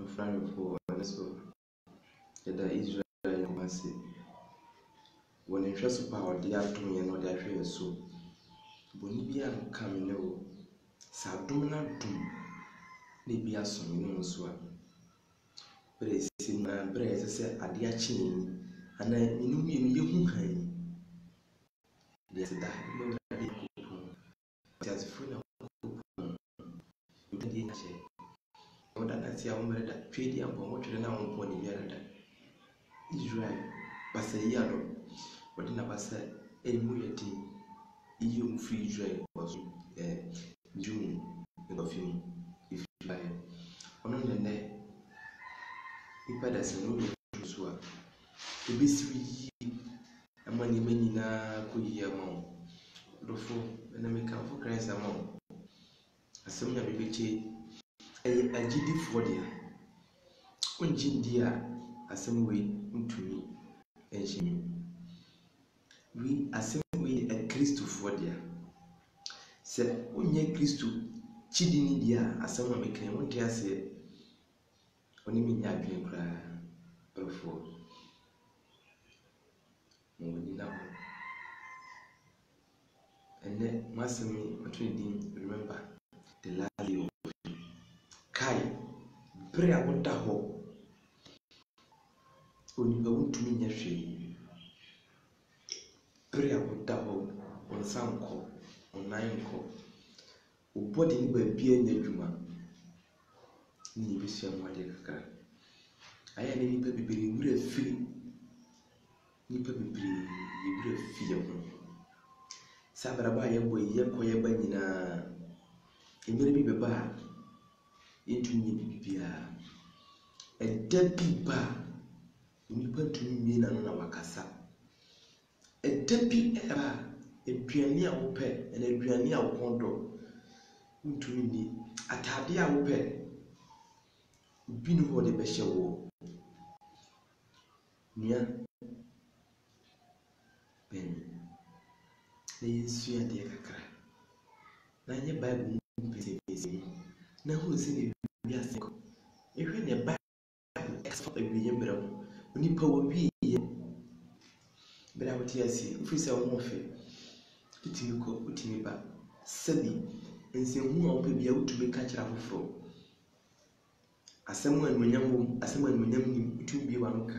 Friend for so that Israel was when it was power, the afternoon and all that way so. Bonibia come no Sadumina doom, maybe a son, you know, so. But it's in my bread, as I said, at the chin, and I knew you hang. Yes, that no, just full of you didn't say. No, that I see a woman that trading upon what you now upon the other. Israel, but say yellow, but in a said, a moiety, you free Israel was June in a film. If you buy on the net, if I doesn't know to swap, the best a money many na could hear more. The fool, and I make up for Christ among. As some of the a GD for dear. When Jim dear, as some way into me, and she. We assemble a Christo for dear. Said, when ye Christo, chidini dear, as someone became one dear say, only me ya dream cry, or for now. And then, Master me, remember the last year of Kai, pray I want to hope. When you go to me, yes, pray I want to hope on some call, on 9 call. Body by being a juma. Ni vision what they can. I had any baby would have free. Nipper be free, you would have fear. Sabaraba, boy, Yakoya Banina. It may be bar into me, a dead bar. Nipper to me, and on our casa. A dead bar, a pioneer will pay, and a pioneer will condo. Into me, a tadia will pay. Binu ho de behye wo nia ben na yesu ya de kakra na nye bible mu pese na ho se ne wi ase ko ehwe ne bible expert awiye bra mu onipa wo wiye bra wo ti ase ofisa wo mofe utimi ko utimi ba sabi ensehu a wo pe bia utumi ka kira foforo asɛm anmunyam ni utu bi wa nka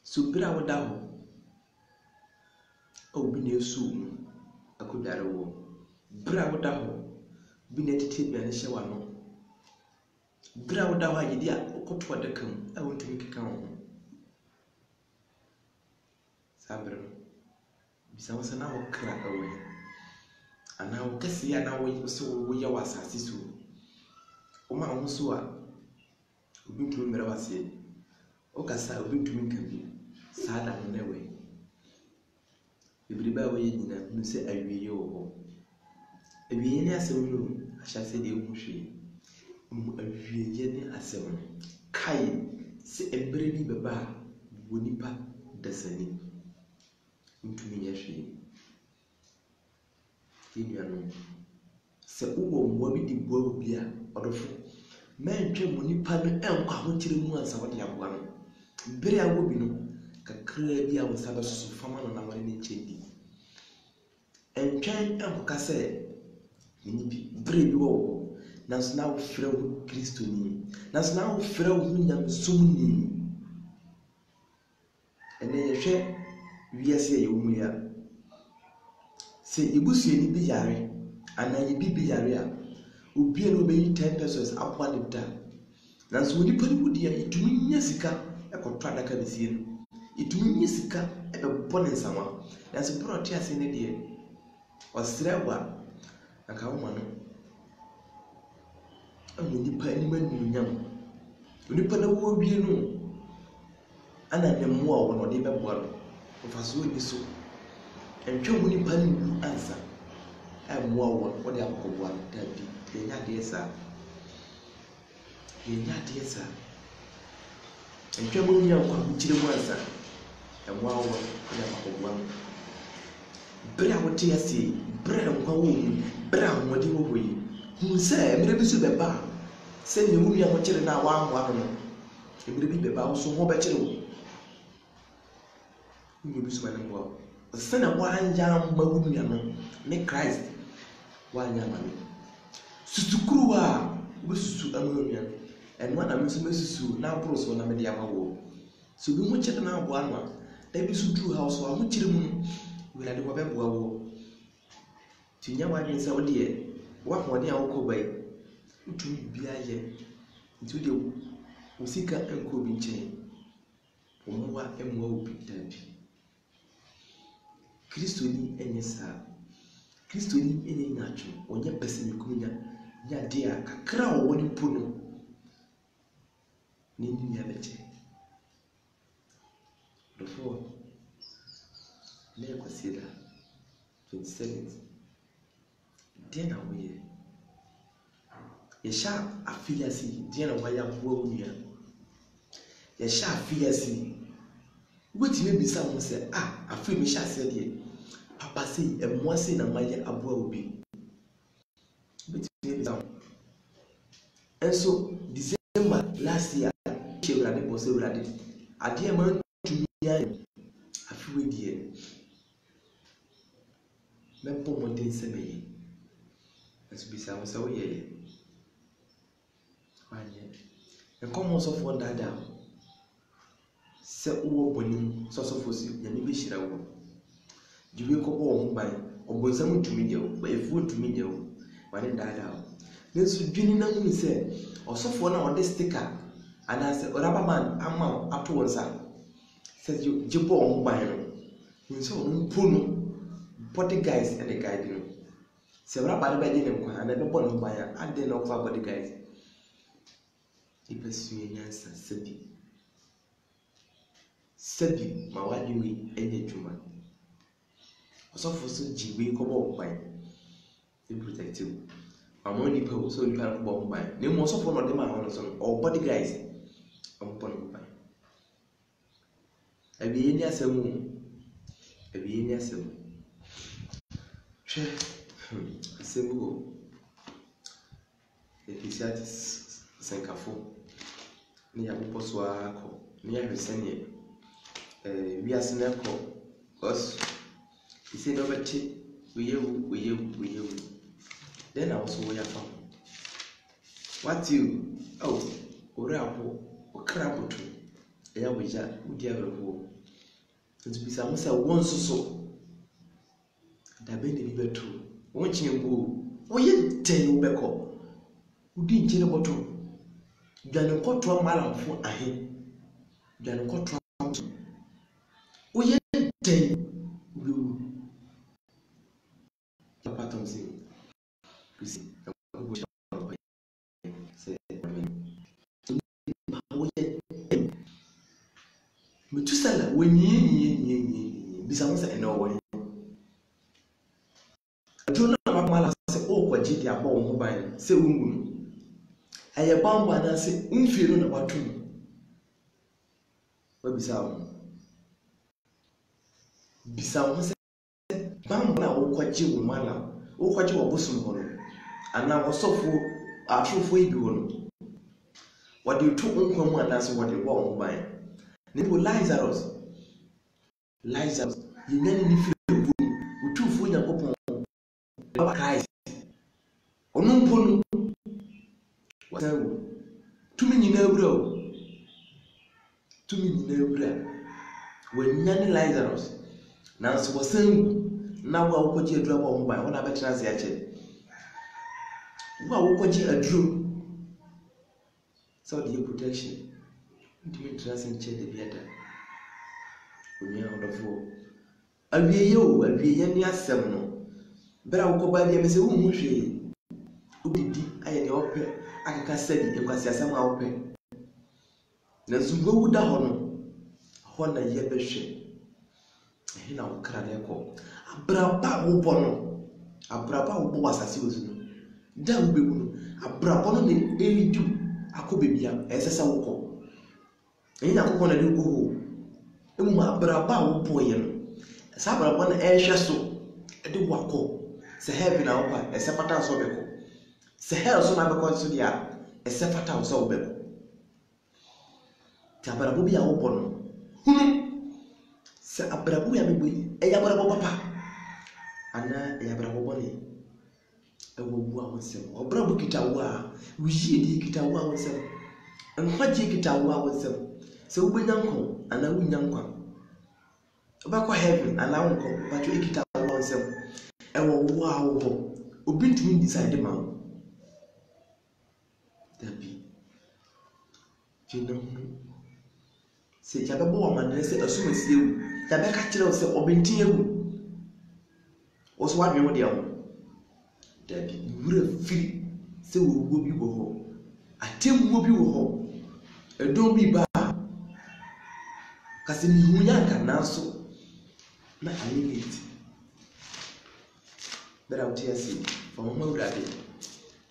so bira woda ho o bi na esu mu akodare wo bira woda ho bi na tete bi na hye wa no bira woda ho ayedi a okoto adaka mu a wontumi keka ho sabro bisa wasa na wo kra awe ana wo kase ya na wo so wo ya wasase so Oma amuso a obintumi mmere wase o kasa obintumi nkabi saada no newe ebriba wo ye nyina nu se awiye wo ho awiye ne asem no ahyase de ehunhwe mu awiye ne asem kai se ebre bi beba wonipa dasani ntumi yahwe tinuano se uwo mwo bi di bo bia odofo mentwe mu nipa no enkwa ho tire mu ansa wode aboa no bere a wo bi no kakra bi a wo sabe so fama no na wale ne chendi entwen enkoka se ni bi bere bi wo nanso na wo frɛ wo Kristo ni nanso na wo frɛ wo nyamsum ni ene yehwɛ wiase ye wo mu ya se ibusuani bi yare ana ye bi yare a obi no be 10 pesos apwa de da nanso woni pani wudi a itumi nya sika ekotwa daka ne sie no itumi nya sika ebe bone nsama nanso proti ase ne de osrewa aka wo no amuni pani manu nyam woni pana wo wie no ana ne mo a wo no de beboa no ofaso ni so entwe woni pani wu ansa ai mo a wo de akokwa da bi yenya de esa entwa mo nya kwa chire mo ansa emo awo ya makogwa bra wote ase bra nkwa wo mu bra nwodi wo hoyi hu se emre bi so beba Send you a much in our one. It will be about so more better. You will be smelling well. Send a one young Magumiano, make Christ one young man. Susukua, Susu Amonian, and one of Mrs. now pros on a mediama war. So we will check now one. They be so true house or much will I do a web war. Tinyawa is our dear. What more than Uncle Bay? To be a year. To the Usika and Kobe chain. Omoa and Moby Debbie. Christoni and yes, sir. Christoni any natural, or your person you come ya dear, a crow when you put no. Nini Yabete. The 4. Never consider 27th. Then away. Yesha affiliacy, Diana Waya Wonia. Yesha affiliacy. Which may be someone said, I feel me shall say, dear. Papa say, and one sin and my abu will be. Which may be some. And so, December last year, she was already. A dear man to me, I feel dear. Mempo Montin Seme. As we say, so ye. And come also for that down. Say, oh, bonny, so for you, and maybe she will. You will go home by, or was some to me, but if food to me, when it died out. Then so Jenny Namu said, or so for now on this sticker, and I said, Rubber man, I'm out up to us. Says you, Jipo on by you saw Puno, potty guys and the guide you. Several bad by dinner, and I don't want to buy a didn't know about the guys. He pursued answer, Sebi, my wife, you any juma. Also for so Jibi come up by the protective. I'm only people so you can't go by. No more so for them or body guys. I'm putting by. I be in your saloon. I be in your saloon. Simple. If you at Sankafo near Poswako, near Resenia, we are Senako, us. He said, over tea, we you. Then I also wear from. What you? Oh, Orapo, or Crapo tree. There we are, dear home. It's be some say once so. That been the better. Watching you go. We tell you back up. Who didn't tell about you? You are not malam for a him. You are not we tell you. Pattern sing. You see, Metusala, when ye, besides, I know when. I do not have my last say, oh, what did you have mobile? Say, I am bound by that, say, unfeeling about you. What besides, Bamba or quite you, Mala, or quite you a bosom, and now also for our true for you. What you took on one, that's what you want by. Nebo Lazarus, you nearly feel with 2 food and open. Christ, or no pony. What to me, no, to me, when Nanny Lazarus, now so was saying, now I'll put you a drop on by one of the transaction. What will put you a drew? So the protection. Intimate trust and check the better. We are out of war. I'll be you, I'll be any seminal. But I will go by the embassy who she. Who did I any open? I can say it because I am open. There's no down. Honor ye beshe. He now cried echo. A braba wobono. A braba was as you was. Down be a brabon in any do. I could be young as a woko. Ain't I going to do go? Braba wopoyen. Sabra one air shasso. A do wako. Say heaven our a sepata sobeco. Say hell so never consider. ɛsɛ fata wo sɛ wobɛbɔ ti abrabɔ bi a wobɔ no hunu sɛ abrabɔ bi a mebɔ yi ɛyɛ abrabɔ papa anaa ɛyɛ abrabɔ bɔne ɛwɔ wo a wo nsɛm ɔbrabɔ kita wo a woyie deɛ kita wo a wo nsɛm nkwagye kita wo a wo nsɛm sɛ wobɛnya nkwa anaa wonya nkwa wobɛkɔ heaven anaa wonkɔ batwo ɛkita wo a wo nsɛm ɛwɔ wo a wo hɔ obi ntumi decide ma wo dabi twena hunu sɛ yɛbɛbɔ wɔ amanneɛ sɛ asum asie wu yɛbɛka kyerɛ wo sɛ ɔbɛntin awu wo so woadwene wo deɛ ho dabi wura firi sɛ wɔwuo bi wɔ hɔ atemmuo bi wɔ hɔ ɛdɔm bi ba kasɛ mehu nya anka nanso na ayɛ late bɛrɛ a wote ase fa ho ma Awurade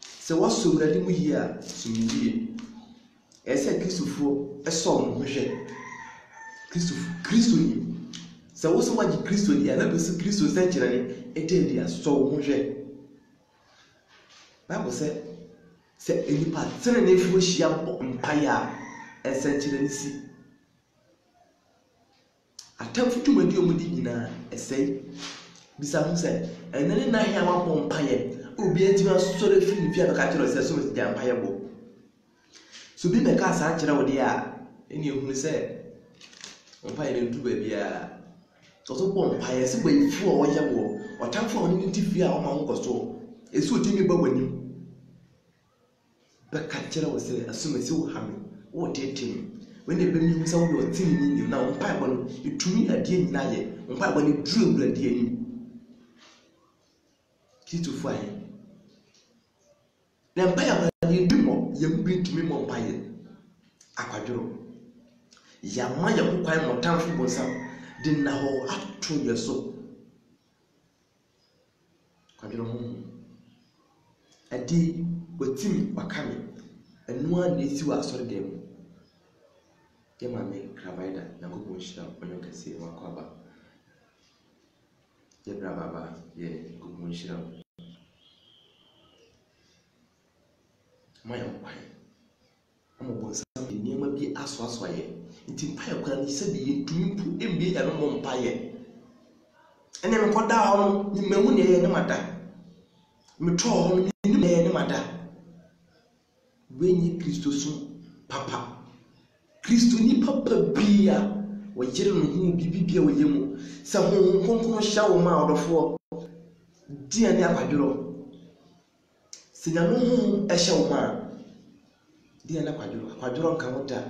sɛ wɔsɔ Awurade mu yie a som yie ɛsɛ kristofoɔ ɛsɔ ɔmo ho hwɛ kristo ni sɛ wo sɛ wagye kristo ni a na bɛ sɛ kristo sɛ nkyerɛ ne ɛdɛ di asɔ wo ho hwɛ Bible sɛ nipa teneneefoɔ hyia bɔ mpaeɛ a ɛsɛ nkyerɛ ne si atamfo dwumadi ɔmo di nyinaa ɛsɛe bisa ho sɛ ɛnɛ ne nan a wabɔ mpaeɛ obi atumi asɔre firi ne fie abɛka kyerɛ sɛ so mesi gya mpaeɛ bɔ so bi mɛka saa kyerɛ wo deɛ a ɛne ehunu sɛ mpaeɛ no ntu baabi a ɔso bɔ mpaeɛ sɛ bɛyifoɔ a wɔyɛ wɔ ɔtamfo a ɔne ne ti fie a ɔma wo nkɔ so ɛsɛ ɔtumi ba w'anim bɛka kyerɛ wo sɛ asomasi wo ha me wo tete me when the baby who saw your team in now, Pipe to me a dear Naye, on Pipe when you drew a dear key to fire. The empire you do more, you bring to me more pie. Aquadro. Yamaya who quite more time for yourself, didn't know how to your soul. Quadro. A day with Timmy were coming, and one needs to ask for them. Kema me kravaida na kukunshira onyo kese wakwaba ye brababa ye kukunshira maya mpae amobonsa niema bi aso ye nti mpae kora ni se bi yentumi mpu embie ya no mpae ene me koda ho ni mehu ne ye ne mada me to ho ni ne ye ne mada wenyi Kristo so papa Kristo ni papa bia wɔyere no ho bibibia wɔyɛ mu sɛ ho nkonkron hya wo ma ɔdɔfo dia ne akwadworo sɛ nyame ho ɛhyɛ wo ma dia ne akwadworo nka wo da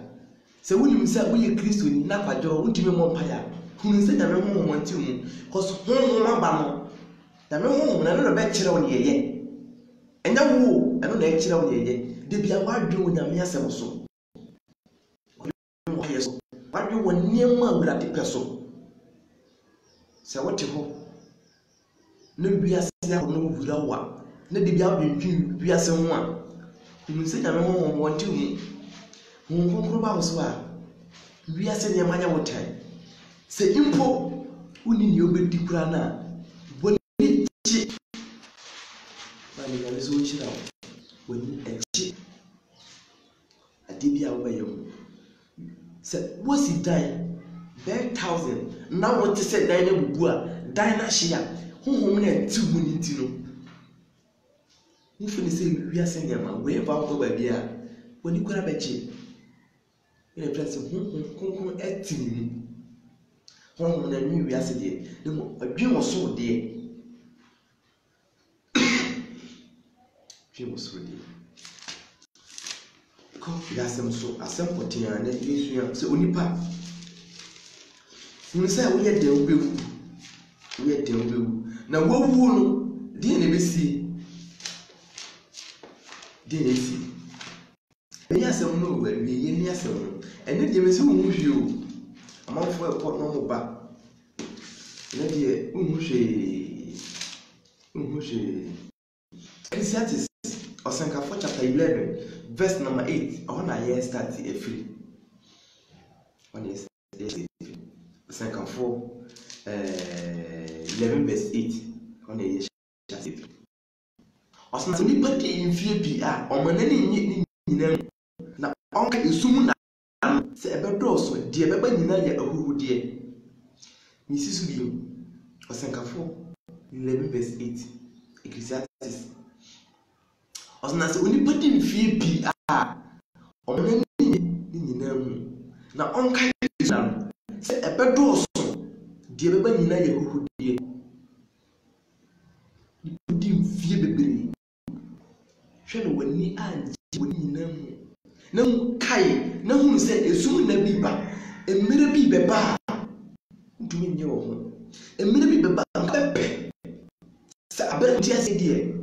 sɛ wonim sɛ woyɛ Kristo ni na akwadworo wontumi mmɔ mpaya hunu sɛ nyame ho mmɔnti mu kɔso ho aba no nyame ho na no bɛkyerɛ wo ne yɛyɛ ɛnya wo ɛno na ɛkyerɛ wo ne yɛyɛ de bia wadwe wo nyame asɛm so wadwe wɔ nneɛma Awurade pɛ so sɛ wote hɔ na wiase ahɔ no wura wa na de bia wadwentwi wiase ho a hunu sɛ nyame ho wɔnte mu ho nkonkron ba wo so a wiase nneɛma nyɛ wo tan sɛ impo woni ne obɛdi kura na bɔne kyi ba ne nyame so kyira wo woni akyi ade bia wo bɛyɛ ho sɛ wosi dan 10,000 na wote sɛ dan na bubu a dan na hye a honhom na ati mu ne ti no mfuni sɛ wiase nyama wei fa wo ba bia woni kora bɛkye ene press honhom konkon ati ni honhom na nwi wiase de ne mo adwen wo so de dwen wo so de yasem so asem potia na yesu ya se onipa mun say wo ye de obewu na wowu no de na besi de na si be yasem no we ye ni yasem no ene de mesi wo hwie o amanfo e pot no mo ba ene de wo hwie Ecclesiastes Osankafo chapter 11 verse number 8 I want to hear start free on is Osankafo 11 verse 8 on the chapter Osankafo ni pati infie bi a omanani nyina na onka esum na se ebedoso de ebeba nyina ya ahuhude misisu bi osenkafo 11:8 Ecclesiastes osna se oni padi mfie bi a omna ni nyina mu na onka na se ebedoso de ebeba nyina ya ahuhude di mfie bebre hwe no wani anje wani nyina mu na kai na hu se esum na bi ba emere bi beba ntumi nye wo ho emere bi beba pepe sa abere ti ase die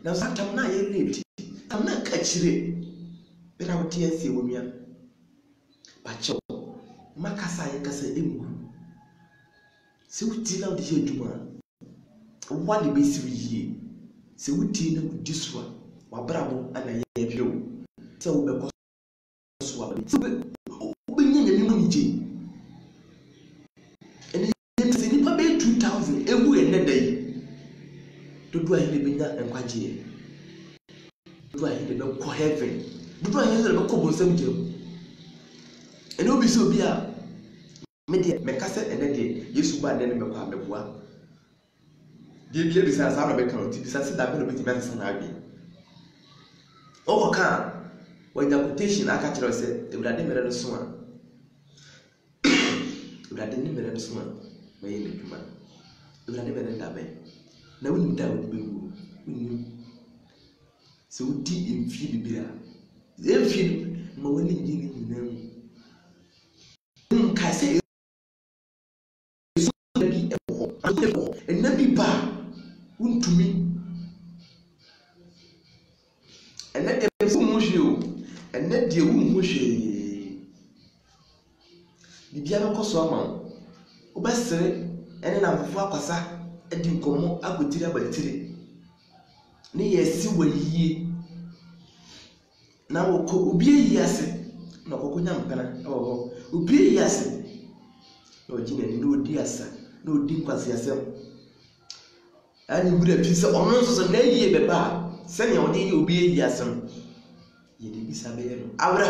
na sa tam na ye late tam na ka chire bera wo ti ase wo mia ba cho makasa ye kasa emu se wuti na de ye djuma wa de be siri yie se wuti na wudi so wa brabo ana ye hwewo se wo be ko so wa se be nyanya mi mu ni je ene se ni pa be 2000 ewu ene dai dodo ayi be nya enkwaje dodo ayi be ko heaven dodo ayi be ko bonsam jem ene obi se obi a media mekase ene de yesu ba ne me ko abeboa die bia bi sa na be kan ti bi sa se da be no be ti be sa na abi o ka when the quotation aka kire se ewurade mere no so a ewurade ni mere no so a me ye dwuma ewurade mere da be na woni da woni be wu woni se wodi emfie bibira emfie ma woni ngi ni nyina mu ka se eso bi eho enabi ba untumi ene de fu mu hweo ene de wu mu hwe bibia be koso ama wo besere ene na mfofo akwasa edi nkomo agotiri abatiri ne yesi wayie na wo ko obi yi ase na kokonya mpana oho obi yi ase na ogina ni no di asa na odi nkwase asem ani wura fi se ono so na yie beba se ne odi yi obi yi asem ye de bisa be no awre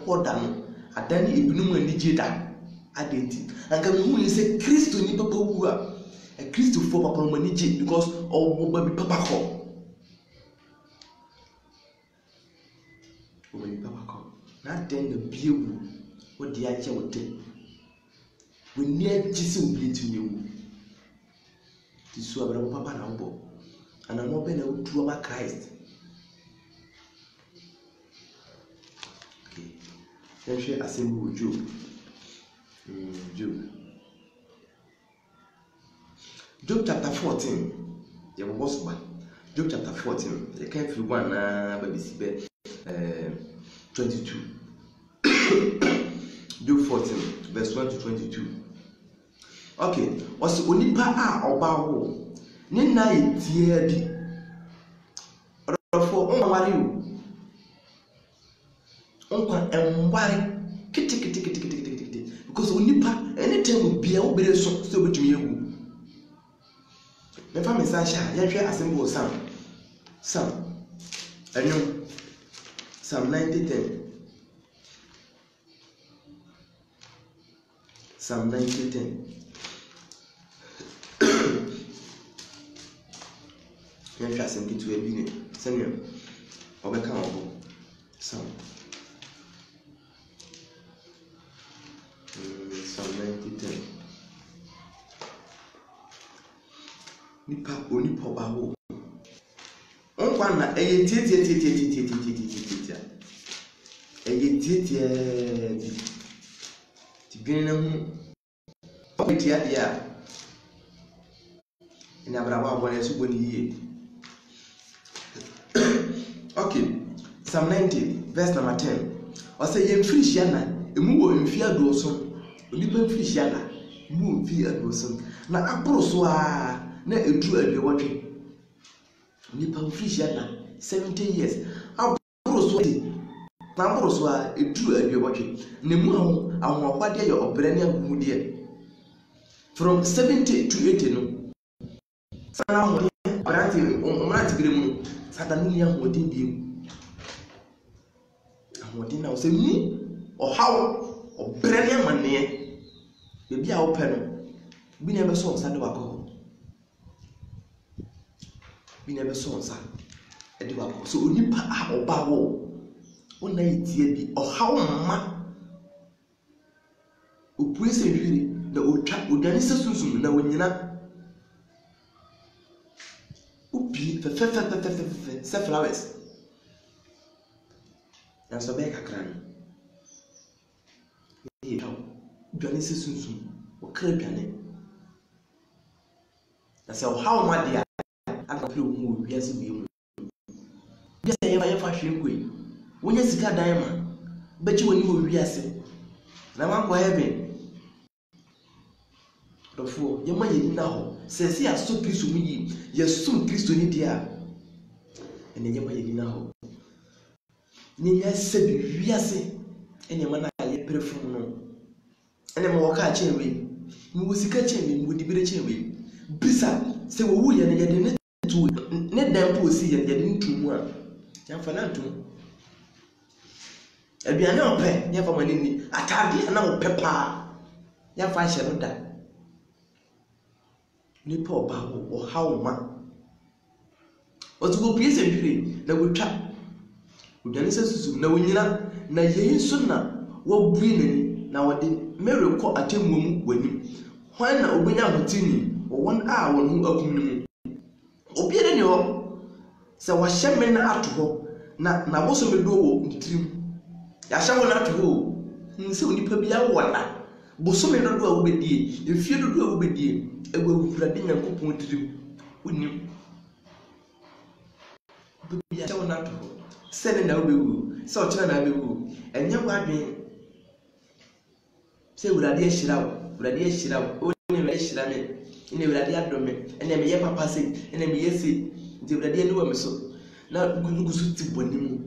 hoda no adani ebinum ani jeda adenti anka me hu se Kristo ni papa wu a Kristo fo papa no ani je because o ba bi papa ko o ba bi papa ko na den the biewu o di ache wote we near jisi obi etinye wu tisu abra papa na wo ana mo be na otu ama Christ okay then share assemble Job Job chapter 14 you was one Job chapter 14 you can feel one baby sibe 22 Job 14 verse 1 to 22 okay was onipa a oba wo ni na etie bi orofo onware o onkwa enware kiti because onipa anytime bia wo bere so obetumi ewu me fa me sa sha ye hwe asembo Sam enu Psalm 90:10 Psalm 90:10 ye hwe asembo kitu e bi ne senyo obeka obo Psalm 90:10 nipa onipa bawo onkwa na eye tietie eye tietie bi tibin na hu obitia dia ina brabo abone subo ni yie okay Psalm 90 verse number 10 o say ye mfirihia na emu wo mfi adoso onipa mfirihia na mu mfi adoso na aboro so a na edu adwewotwe nipa mfirihia na 70 years aboro so na aboro so a edu adwewotwe ne mu ahonkwade ye obrane agumude from 70 to 80 no sana ho branti umrati gremu Satan no nya hodin biem. Ahodin na say ni ohaw obrɛ ne amane. Bebi a wo pɛ no. Bi na be so nsa de wakɔ. Bi na be so nsa de wakɔ. So onipa a oba wo. Ona yitie bi ohaw mma. Opue se hwiri na otwa odwane se sunsun na wonyina. Upi fe se flowers. Na so be kakra no. Ye taw. Odwane se sunsun. O kra piane. Na se ohaw ma dia aka pere wo mu wiase bi mu. Wiase ye fa hwenkoi. Wonya sika dan ma. Beji woni wo wiase. Na man go heaven. Dofo yema yeni na ho sese aso Kristo mu yi yesum Kristo ni dia ene yema yeni na ho ni nya se bi wiase ene ma na ye prefum no ene ma woka chenwe mi wosika chenwe mi wodibire chenwe bisa se wo wu ye ne ye de ne tu ne dan po si ye de ne tu mu a ya fa na tu aduane ope ya fa mani ni atade na ope pa ya fa hye no da nipa oba wo hawo ma otugo pie se hwire na wotwa odwane se susu na wonyina na yeyi so na wo bui nani na wode mere ko atemmu mu wani hwan na obenya hotini won a won hu akum ni mu obi ede ne ho se wa hyeme na ato ho na boso me do wo ntrim ya hye wo na ato ho nse onipa bia wo na boso me do do a wo bedie efie do do a wo bedie egwe wurade nyankopon tirim onim bibia chawo na to sene na obewu se o kire na bewu enye gwadwen se wurade ahira wo oni we ahira me ine wurade adome ene me ye papa se ene me yesi nti wurade ani wa me so na gugusu ti bonim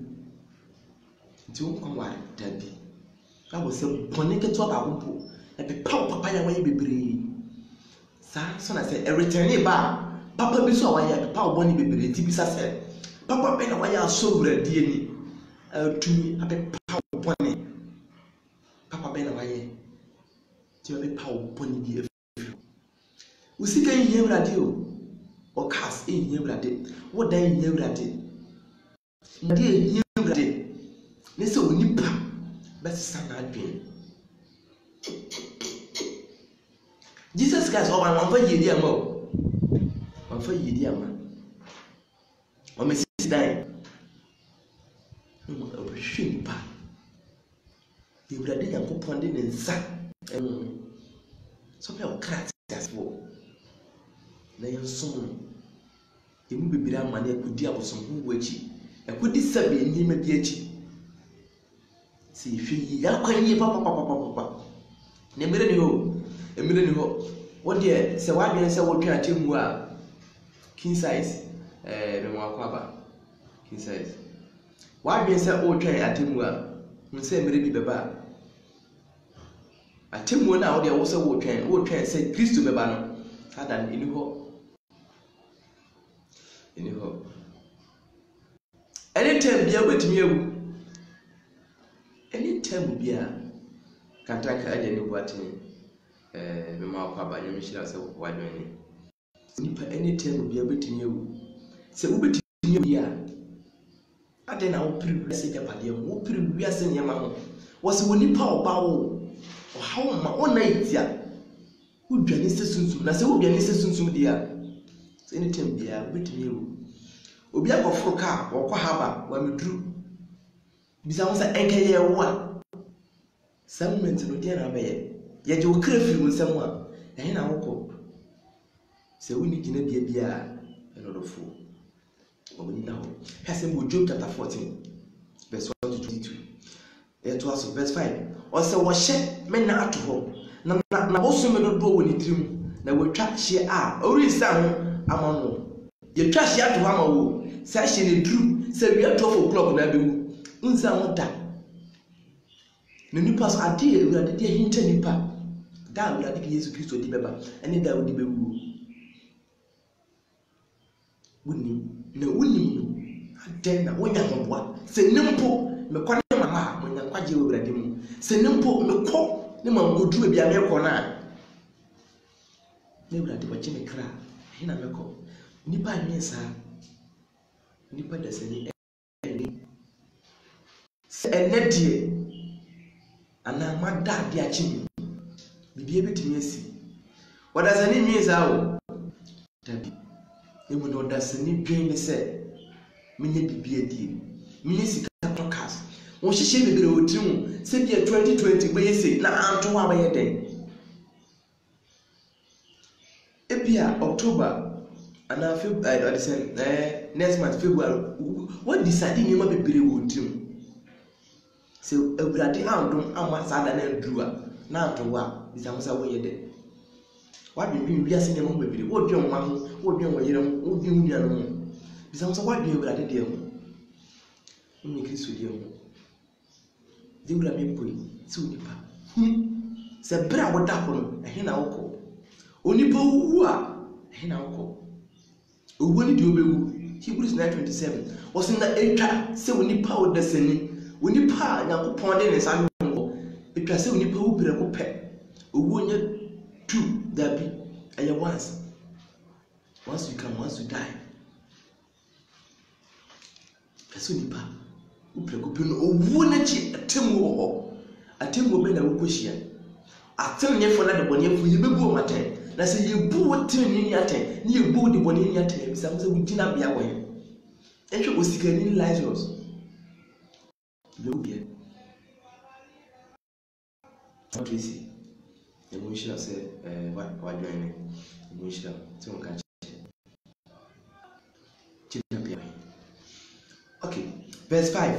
nti wo kwa wa dabi ka bo se bone keto ba agumpo e be papa ya wa ye bebre so na say return ba papa bi so awaya papa oboni bebere ti bisa say papa be na waya so wurade ni tumi abe papa oboni papa be na waya ti abe papa oboni bi efu usika yin wurade o cast yin wurade wo dan yin wurade ndi yin wurade ne se onipa be sana adwen Jesus Christ o man fa yedi ama o man fa yedi ama o me sit down no o hwim pa e wurade Yakobon de ne nsa so pe o krat asfo na yensom emu bibira ama na ekudi abosom hu wachi ekudi sabe ni ma bi achi si hwi ya kwan yi papa ne mere ni ho emire ni ho wo de se wadwen se wo twa atemu a king size me mo akwaba king size wadwen se wo twa atemu a nse emire bi beba atemu na wo de wo se wo twa se Kristo beba no sada ni ho anytime bia wetimi ewu anytime bia kataka aje ni buatini me ma kwa ba nyame shira se wadwani nipa anytime bia betimi ewu se wo betimi ewu ya ade na wo piri se japade wo piri wiase nyama ho wo se wo nipa oba wo o hawo ma ona itia wo dwane se sunsun na se wo dwane se sunsun dia se anytime bia betimi ewu obi akoforo ka wo kwa haba wa meduru bisa wo se enkaye wo a moment no dia na be ye je wo kra firi nsam a ehe na wokọ se woni gina bia enodofo woni na ho hase mo Job chapter 14 verse 1 to 22 it was verse 5 o se wo hye me na ato ho na boso me do woni tirim na wotwa hye a ori sa ho amano ye twa hye ato ho amawo sa hye ne duru se wi 12 o'clock na bewu nsa ho da ne nipa so ade ewurade de hinta nipa da ewurade ke Yesu Kristo di beba ene da odi bewu woni na woni den na wonya hoboa se nimpo me kwa ne mama mo nya kwaje Awurade mu se nimpo me kɔ ne ma ngodu bia me kɔ na ne Awurade wache me kra hina me kɔ nipa anyensa nipa da sani eni se enedie ana mada de achi mi bibie betimi asi wada sani miensa o tabi emu no da sani dwen ne se menye bibie die menye sika tokas won hihye bebere otimu se bia 2020 gbe yesi na anto wa baye den ebia October ana February next month February what decide ni ma bebere otimu se Awurade andom ama sada na ndua na anto wa bisa mo sa wo ye de wadwen wiase ne mo bebere wo dwen ma ho wo dwen wo yere mo wo dwen nua no mo bisa mo sa wadwen Awurade de ho ni Kristo de ho de wura me poi se onipa se bra wo da ho no ehe na wokɔ onipa wu a ehe na wokɔ owu ni de obewu Hebrews 9:27 wɔse na etwa se onipa wo da sani onipa Nyankopɔn de ne sa no etwa se onipa wo bere ko pɛ owu onye 2 that be and once you come, once you die. That's when you pa. You play good. Oh, wouldn't you atemu be na wukoshia. Atemu nye fona de bonye fu ye bebu o maten. Na se ye bu atemu ni aten, ni ye bu de bonye ni aten. Bisa mo se wugina bia wo ye. Ehwe osika ni Lazarus. Be ubie. What we see. Emotion say what join emotion so on catch okay verse 5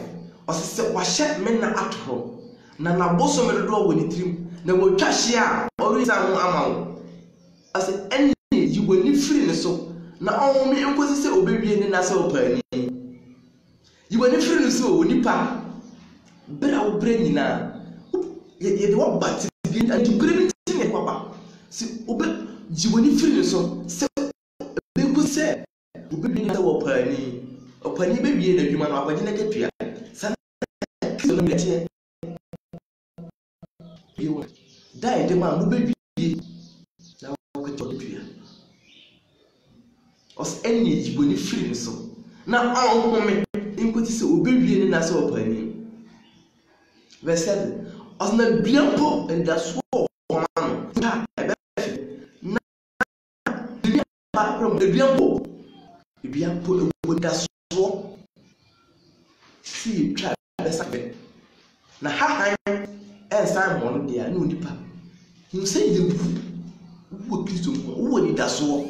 osese wahye me na atho na naboso me do wo ni trim na wo twahye a orisa ho amawo ase enne yiwani firi ne so na onhome enkosi se obewie ne na se opani yiwani firi ne so onipa bra wo bra nyina ye de wo bat bi anti bra papa si obe jiwoni firi so se be ku se obe bi na wo opani be wie na dwuma no akwaje na ketua sana so na metie biwo dai de ma mo be wie na wo ketua os enye jiwoni firi so na ahome inkoti se obe wie na se opani verse 7 os na biampo and that's Ebiampo ewonda so si twa besabe na hahan ensan mo no dia na onipa hu se ye wo Kristo mu wo ni daso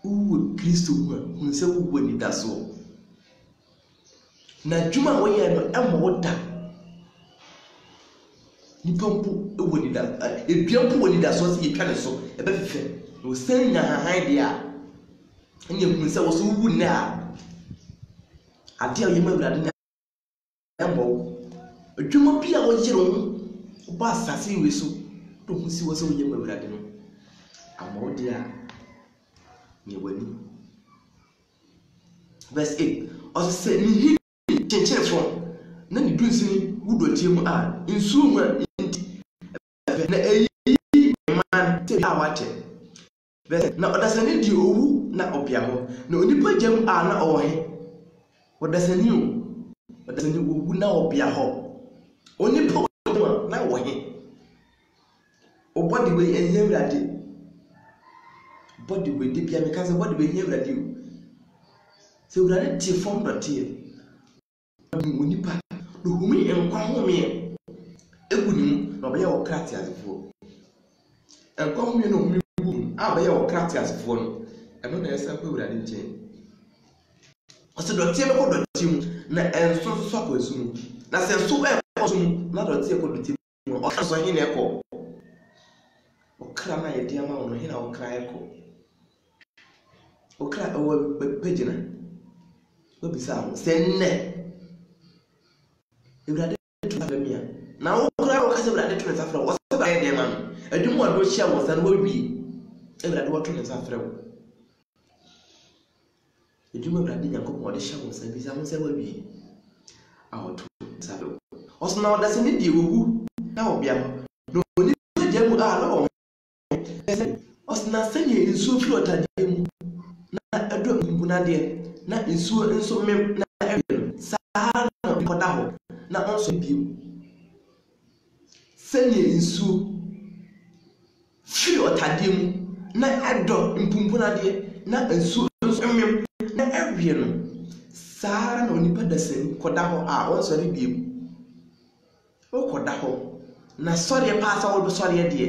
wo Kristo mu hu se wo ni daso na djuma wo ye no emo wo da nipampo ewo ni da ebiampo wo ni daso si ye twa ne so ebe fefe no senya hahan dia enye hu se wo so wu na ade a yema Awurade na embo adwuma bia wo yire ho ba asase we so to hu si wo so yema Awurade no amawo dia ne wani verse 8 also say ni hi chenchen from na ni dunsi ni wudotie mu a nsu mu na eyi man te awate na odasani di owu na obia ho na onipa jam a na ohe odasani owu na obia ho onipa na ohe obody we enye Awurade body we de bia me kan se body we enye Awurade o se Awurade ti form dot here onipa no humi enkwa home egunimu na obia wo krati azefo enkwa home no humi abaye wo krati azefo no eno na yesa kwa Awurade nchen ose dotie be ko dotie mu na enso so kwa esu mu na se so e ko so mu na dotie ko dotie mu o so hin e ko okra na ye dia ma wo no hin na okra e ko okra o pejina obisa se nne Awurade tu afemia na okra o kase Awurade tu nsa fra wo se ba ye dia ma no adwum a do hia wo san wo wi Awurade wo tu nsa fra wo edwuma brade Nyankopɔn de hye wo nsa bisa ho sɛ wabi a ɔto sabe ɔso na ɔda sɛ ne die wogu na obia no oni gya mu a na ɔmo ɔso na sɛ ne nsuo firi ɔtade mu na ɛdɔ mpunade na nsuo nso mem na ɛwe saa na ɔkɔda hɔ na ɔnso biem sɛ ne nsuo firi ɔtade mu na ɛdɔ mpunade na nsuo nso mem na ɛwe no saa na onipa dasani kɔda hɔ a ɔnsɔre biem ɔkɔda hɔ na sɔre pa asa wo sɔre de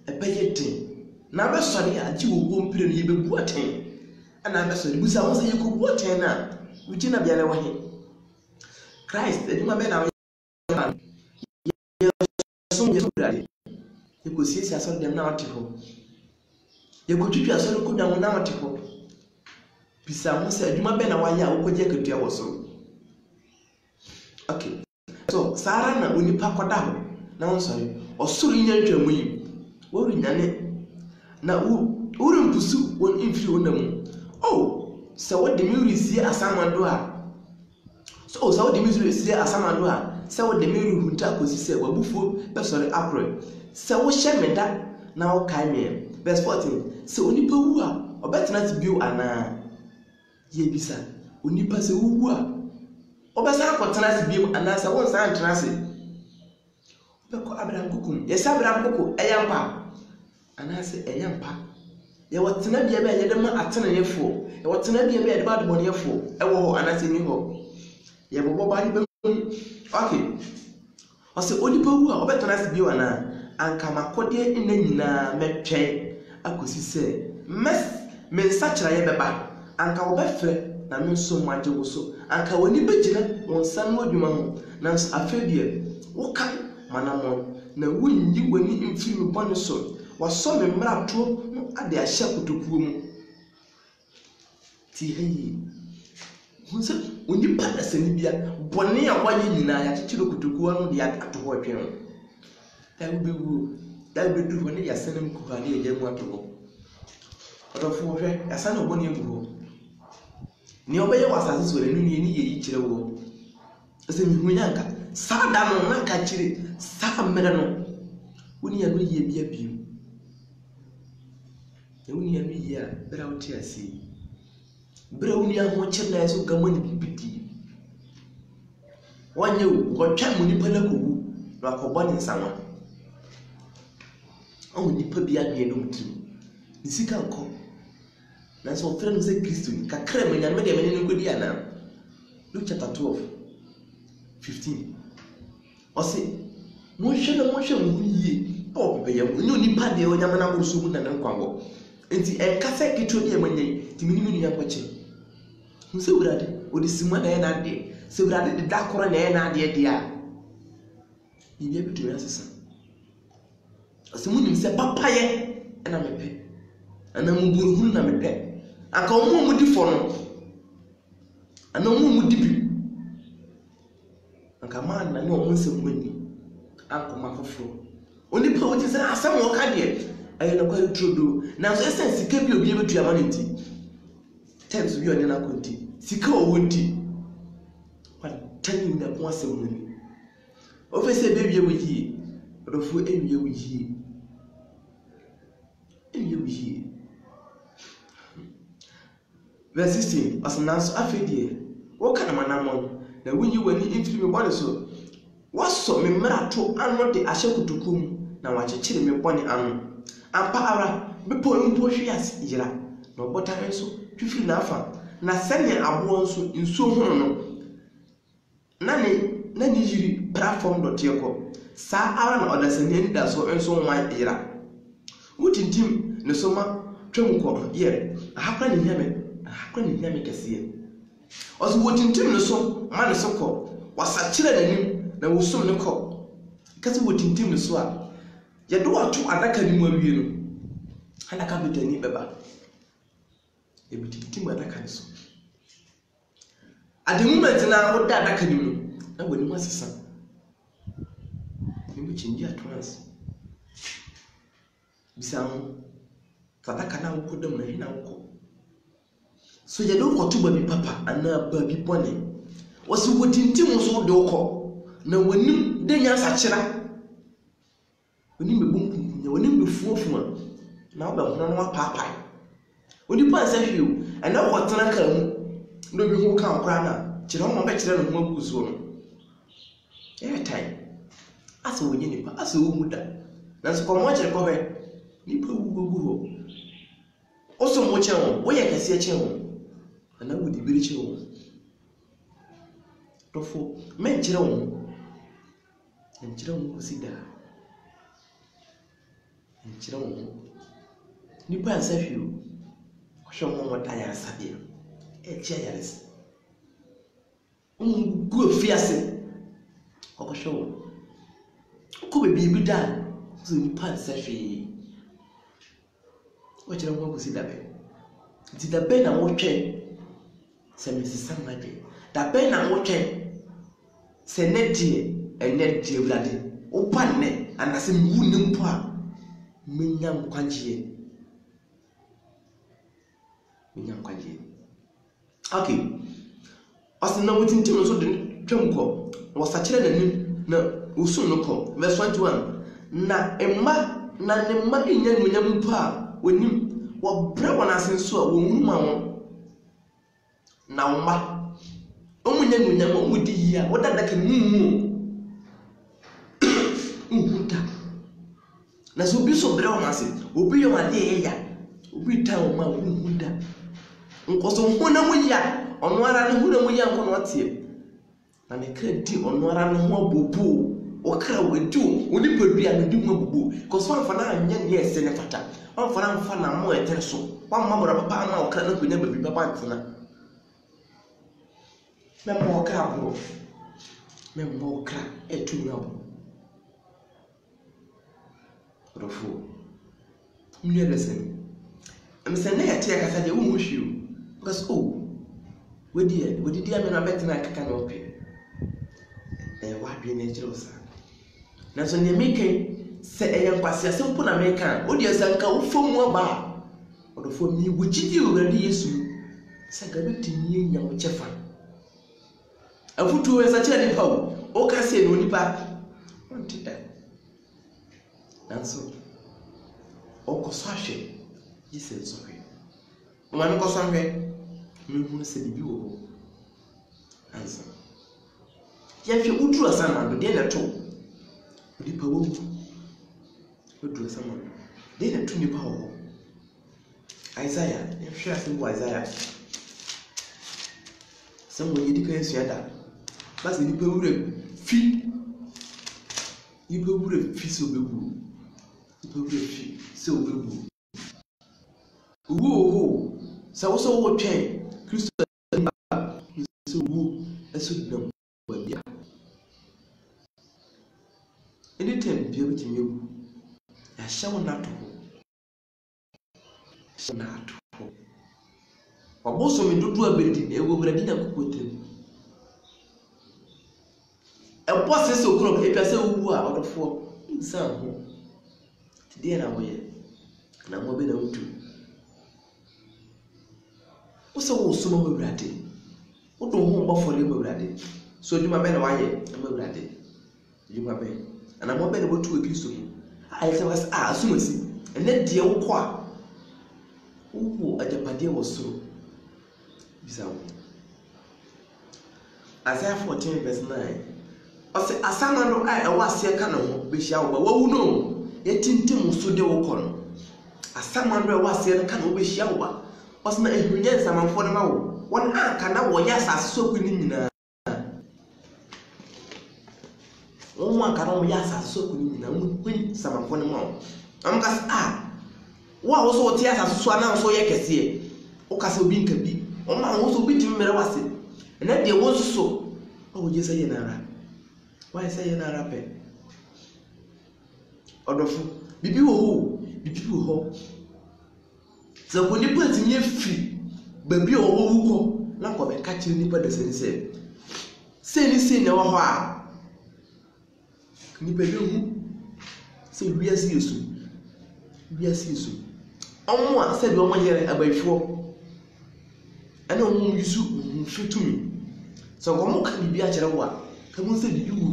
ɛbɛyɛ den na bɛsɔre a gye wo bompire no yɛbɛbu aten ana bɛsɔre busa wo sɛ yɛkɔbu aten na wogina bia na wɔ he Christ adwuma bɛ na yɛsom yɛ brade yɛkɔsiesie asɔre dɛm na ɔte hɔ yɛkɔtwitwa asɔre kodwa ho na ɔte hɔ bisa ho sɛ adwuma bɛ na wayɛ a wokɔgye akatua wɔ soro okay so saa na onipa kɔda hɔ na ɔnsɔre ɔsoro nya ntwamu yi wɔre nyane na worempusu wɔn mfiri wɔn mu sɛ wɔde me resie asamado a sɛ wɔde me resie asamado a sɛ wɔde me rehunta akosi sɛ wabufuo bɛsɔre akorɔ sɛ wohyɛ me da na wokae me verse 14 sɛ onipa wu a ɔbɛtena se bio anaa yɛbisa onipa sɛ wowu a ɔbɛsan akɔtena se bio anaa sɛ wonsan ntena se wobɛkɔ Abraham kokom yɛsɛ Abraham koko ɛyɛ mpa anaa sɛ ɛyɛ mpa yɛwɔ tena bia bɛ yɛde ma atenayɛfoɔ yɛwɔ tena bia bɛ yɛde ma adebɔneyɛfoɔ ɛwɔ hɔ anaa sɛ ni hɔ yɛbɔbɔ ba ne bɛmu okay ɔsɛ onipa wu a ɔbɛtena se bio anaa anka makɔdeɛ nna nyinaa mɛtwɛn akosi sɛ me nsakyerɛeɛ bɛba anka wɔbɛfrɛ na me nso mo agye wo so anka w'ani bɛgyina wɔn nsa no adwuma ho nanso afei deɛ woka manamɔ na wonyi w'ani mfiri me bɔne so wasɔ me mmarato no ade ahyɛ kotokuo mu ti hayi hun sɛ onipa dasani bia bɔne a wɔyɛ nyinaa yɛakyekyere kotokuo no de ato hɔ twɛn da wobɛwuo da wobɛduru hɔ ne yɛasɛnam kuha ne yɛgya mu ato hɔ ɔdɔfo hwɛ yɛasa na ɔbɔne agu hɔ nea ɔbɛyɛ wɔ asase so ɛnu ne yɛni yɛyi kyerɛ wɔ ɛsɛ mehu nyanka saa da no na ka kyerɛ saa mmerɛ no woni yɛ no yie bia bio na woni yɛ no yie a bɛrɛ wote ase bɛrɛ woni aho kyerɛ na ɛso gama ne bibidi wɔnyɛ wɔtwa mu nipa na kɔwu na akɔbɔ ne nsanwa ɔmo nipa bi adwene no mutim ne sika nkɔ nanso ɔfrɛ no sɛ Kristo ni kakra mu nyame deɛ mene no nkɔdi anaa Luke chapter 12:15 ɔse monhwɛ na monhwɛ mo ho yie pɛpɛyɛ mo ne onipa deɛ onyame no aboro so mu na ne nkwa wɔ enti ɛnka sɛ ketewa deɛ manya yi nti menim ne nua nkɔkyɛ hu sɛ Wurade ɔde simua na ɛyɛ n'adeɛ sɛ Wurade de da korɔ na ɛyɛ n'adeɛ deɛ a biribia bɛtumi asesa ɔsɛ munim sɛ papayɛ ɛna mepɛ ana muburuhunu na mepɛ anka ɔmo mu di fɔ no ana ɔmo mu di bi anka maa na ne ɔmo nsɛm ani ankɔma foforɔ onipa wɔgye sɛ asɛm wɔka deɛ ɛyɛ no kwari turodo nanso ɛsɛn sika bi obi bɛtua ma no nti times bi ɔne no akɔ nti sika ɔwɔ nti watani Onyankopɔn asɛm mu ni ɔfɛ sɛ bɛwie wo yie ɔdɔfoɔ ɛwie wo yie ɛwie wo yie verse 16 ɔsɛ nanso afei deɛ wɔka na manamɔ na wonyi w'ani mfiri me bɔne so wasɔ me mmarato ano de ahyɛ kotokuo mu na wakyekyere me bɔne ano ampa ara bepɔ mpo hwe ase yera na ɔbɔtare nso twifiri n'afa na sɛnea aboɔ nso nsuo hono no na ne yiri platform dɔteɛ kɔ saa ara na ɔdasani ani da so nso nwa yera wotintim ne so ma twam kɔ yɛ ahakora ne nyame kɛseɛ ɔso wotintim ne so ma ne so kɔ wasakyerɛ n'anim na wosom ne kɔ kasi wotintim ne so a yɛde wato adaka ne mu awie no adaka betani bɛba yɛbitintim adaka ne so at the moment na woda adaka ne mu na wani mu asesa ne mu change at once bisa ho adaka na wokɔ dam na hina wokɔ so ye do koto ba bi papa ana ba bi bone wose wotintim so de wokọ na wanim de nyansa kyera wanim be bunkunkunya wanim be fuofua na wo be hono no apaapai oni pa sa hwiu ana wo tena ka mu no bi ho ka nkra na kyera mo be kyera no ho aguso no time asa wonye nipa asa wo mu da na so komo kyere ko be nipa wugugu ho oso mo kye ho wo ye kase kye ho ana wo di biri kye ho tofo men kyere ho nkyere ho ko sida nkyere ho nipa asa hwiu hwe mo mo ta ya sabia kye yares go fiase ko show ko be bibi da so nipa asa hwi o kyere ho ko sida be ti da be na wo twen se mesisa madwe da be na wo twen se nedie enedie wlade wo panne anase mu nimpo a menya nkwagie okay asina wotintim so de twem ko wo sachire nanim na usun no ko verse 21 na emma na ne ma enya nunyam mpo a wonim wo bre wona asenso a wo huma wo na wo ma omunya nunyam wo di yi a wo dada ka mumu uhuta na so bi so bre wona asen obi yo ade eya obi ta wo ma uhuta nkoso hona mu ya ono ara ne hona mu ya nko no tie na me kredi ono ara ne ho abobo o kra wedu oni padua no di ho abobo koso anfa na anya ne ese ne fata anfa na anfa na mo etere so wa mabora papa na o kra na konya babi papa ntena me mo kra bro me mo kra etu na bo rofo mye lesen amsene ya tia kasa de wo ho hwiu because wedi dia me na betina kaka na ope wa dwe na kire osa na so ne meke se eyan kwase asempo na meka odi asanka wo fomu aba odofo mi wugidi owrade Yesu se gabeti ni nya wo chefa afutu esa kire ni pawo o ka se no nipa ontida nanso o ko so ahwe yise so hwe mama ko so hwe mi hu se bibi wo ansa ya hwe udru asana do de na to nipa wo udru asana de na to nipa wo Isaiah ya hwe asembo Isaiah sembo yidi kan suada basi nipa wure fi so bebu nipa wure fi so bebu wo so wo twen Kristo so wo eso dum bia anytime bia bitimi ewu ya shawo na to oboso me dudu abedi na ewo bradi na kokotem boss se okro e pese wu a odofo nsan ho tidie na wo ye na mo be na utu so wo so mo brade wo do ho mbofo le mo brade so djuma be na waye mo brade djuma be ana mo be na botu e Kristo mu ai se was asumasi ene die wo ko a wo ajapade wo soro bisawo Isaiah 14 verse 9 ose asana no ai e wase ka na ho be hia wo ba wo no etintim so de wo ko no asama no e wase ka na wo be hia wo ba osna ehunye nsamanfo na wo won aka na wo ya asase so kuni nyina won aka na wo ya asase so kuni nyina mun nsamanfo na wo amkas wo so ti asase so na so ye kese o kase obi nka bi o ma wo so bi tim mere wase na de wo so o je saye na ara why saye na ara pe odofo bibi wo ho so ko nipa tinye fi babi o wo wuko na ko be ka kire nipa da sense se ne wo ho a nipa bi hu se wiase Yesu omo a se bi omo yere abaifo ɛna ɔmo yusu nhwɛ tumi sɛ ɔmo ka biribi akyerɛ wo a ka mo sɛ biribi wɔ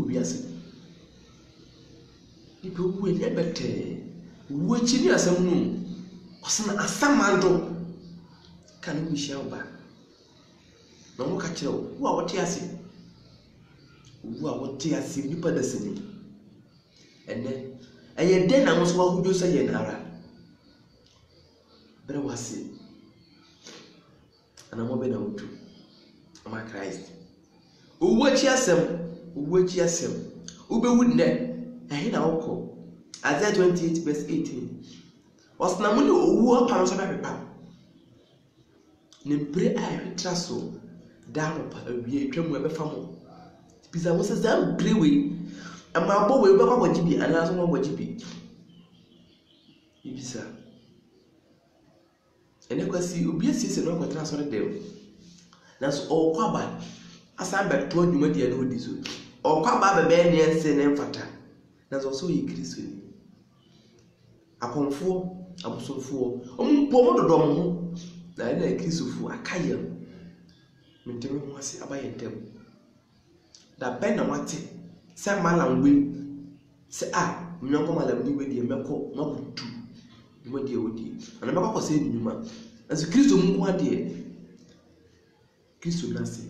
wiase nipa wu ɛnyɛ bɛtɛɛ wu akyi ne asɛm no ɔsena asamando ka ne muhyia wo ba na ɔmo ka kyerɛ wo wo a wɔte ase nipa da sani ɛnɛ ɛyɛ dɛn na mo so wahodwo sɛ yɛ nara bere wase ana mo bɛ na wotu ama Christ owu akyi asɛm wobɛwu nnɛ ɛhe na wokɔ Isaiah 28:18 ɔsena mo ne owu apam so bɛpepa ne mpire a ɛhwetra so daa no pa awie atwa mu ɛbɛfa mo bisa mo sɛ saa mpire wei ama abɔ wei bɛkɔ akɔgye bi anaasɛ mo akɔgye bi ibisa ɛnɛ kwasi obi asiesie no akɔtena asɔre dɛm nanso ɔkɔ aba asan bɛto adwuma deɛ no odi so ɔkɔ aba bɛbɛɛ ne ɛnse ne mfata nanso ɔsɛ ɔyɛ Kristo ni akɔmfoɔ abosomfoɔ ɔmo mpo ɔmo dodɔ mo ho na ɛna Kristofoɔ aka yɛ mentemi ho ase aba yɛ ntɛm da bɛn na wate sɛ malam wei sɛ a mnyɔnkɔ malam ni wei deɛ mɛkɔ mabutu dwuma deɛ wodi ana mɛkɔ akɔsɛ nnwuma nanso Kristo mu nko adeɛ Kristo nase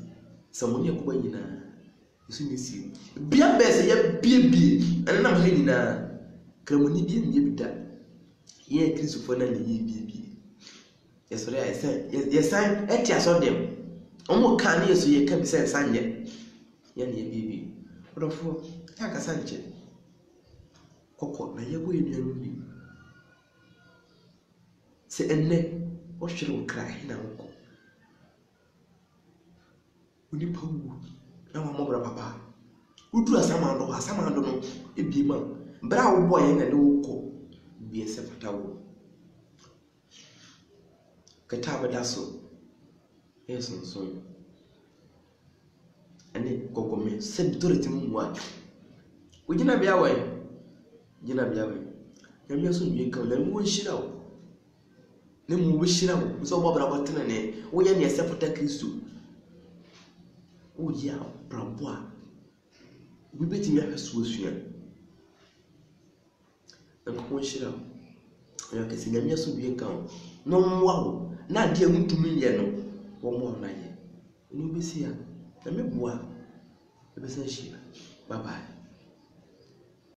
sɛ mo ne ɛkɔba nyinaa ɛso ne sie bia bɛɛ sɛ yɛbiebie ɛne nam ha nyinaa kramoni bie mmie bi da yɛ Kristofoɔ na ne yɛbiebie yɛsɔre a yɛsan ɛte asɔ dɛm ɔmo ka ne yɛso yɛka bi sɛ nsa nyɛ yɛne yɛbiebie ɔdɔfoɔ yɛankasa nkyɛ kɔkɔ na yɛbɔ yɛ nuanom bi sɛ ɛnnɛ wɔhwere wo kra he na wokɔ onipa wu na wamɔbra papa woduru asamando no ebie ma bra a wobɔ yɛn na de wokɔ bie sɛ fata wo kɛta bɛda so ɛyɛ sonson ɛne kɔkɔmɛ sɛ bitoreti mu a wogyina bia wɔ nyame so nwie ka na mu wɔnhyira wo na mu wɔhyira wo sɛ wobɔ bra bɔtena ne woyɛ ne ɛsɛ fata Kristo woyɛ brabo a obi bɛtumi ahwɛ so asua na nkɔkɔ nhyira wo ɔyɛ kɛsɛ nyame so nwie ka wo na ɔmmoa wo na adeɛ a wontumi yɛ no wɔmmoa wo na yɛ ɛne wobɛsi a na mɛboa ɛbɛsa hyia bye bye